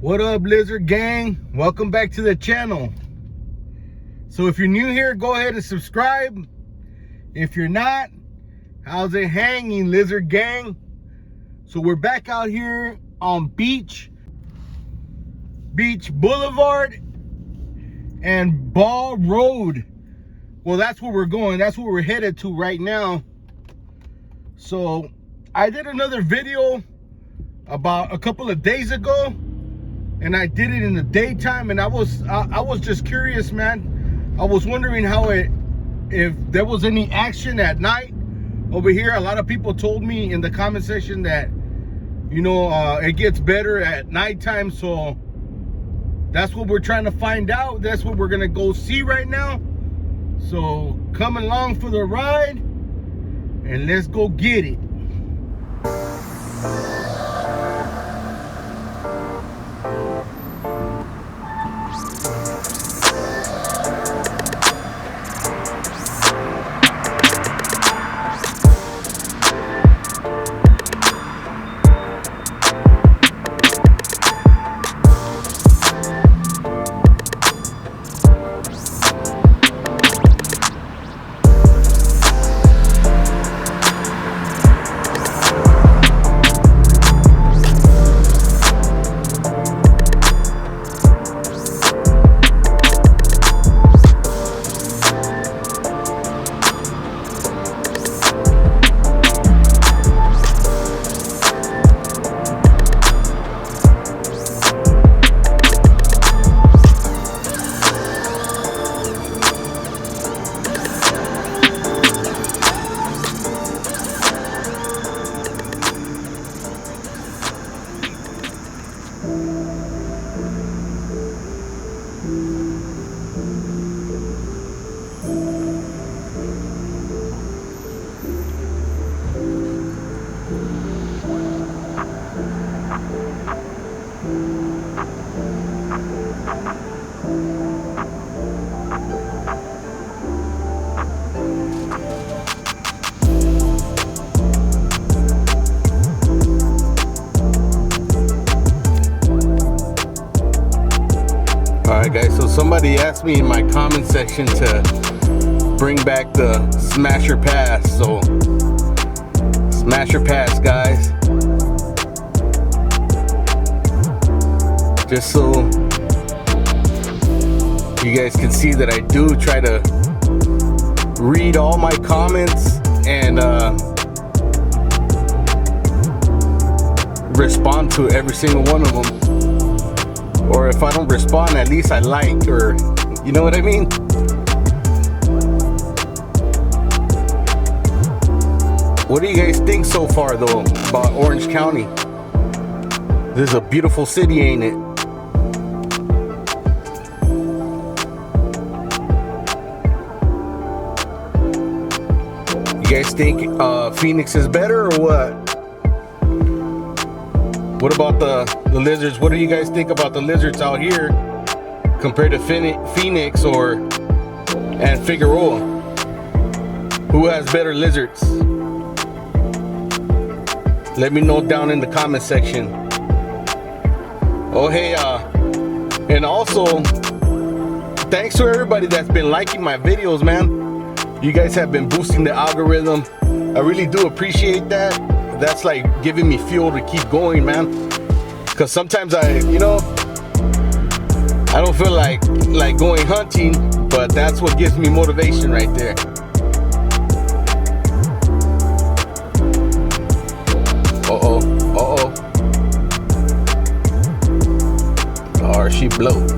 What up, Lizard Gang? Welcome back to the channel. So if you're new here, go ahead and subscribe. If you're not, how's it hanging, Lizard Gang? So we're back out here on Beach Boulevard and Ball Road. Well, that's where we're going. That's where we're headed to right now. So I did another video about a couple of days ago, and I did it in the daytime, and I was just curious, man. I was wondering if there was any action at night over here. A lot of people told me in the comment section that, you know, it gets better at nighttime. So that's what we're trying to find out. That's what we're gonna go see right now. So come along for the ride and let's go get it. Alright guys, so somebody asked me in my comment section to bring back the Smasher Pass. So Smasher Pass, guys. Just so you guys can see that I do try to read all my comments and respond to every single one of them. Or if I don't respond, at least I like, or you know what I mean? What do you guys think so far though about Orange County? This is a beautiful city, ain't it? You guys think Phoenix is better or what? What about the lizards? What do you guys think about the lizards out here compared to Phoenix and Figueroa? Who has better lizards? Let me know down in the comment section. Oh hey, and also thanks to everybody that's been liking my videos, man. You guys have been boosting the algorithm. I really do appreciate that. That's like giving me fuel to keep going, man. Because sometimes I don't feel like going hunting, but that's what gives me motivation right there. Or she blows.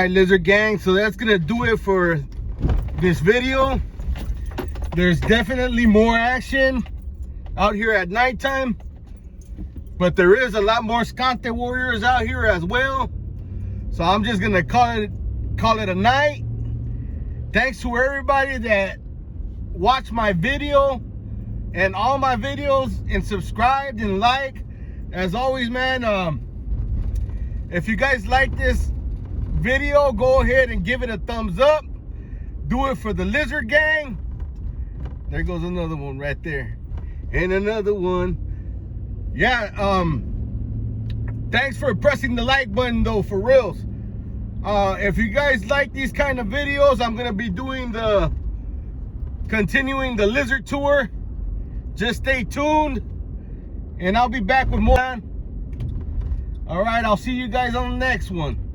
right, lizard gang, so that's gonna do it for this video. There's definitely more action out here at nighttime, but there is a lot more Skante warriors out here as well. So I'm just gonna call it a night. Thanks to everybody that watched my video and all my videos and subscribed and like. As always, man, if you guys like this video, go ahead and give it a thumbs up. Do it for the lizard gang. There goes another one right there, and another one. Yeah, thanks for pressing the like button though, for reals. If you guys like these kind of videos, I'm gonna be doing continuing the lizard tour. Just stay tuned, and I'll be back with more. All right, I'll see you guys on the next one.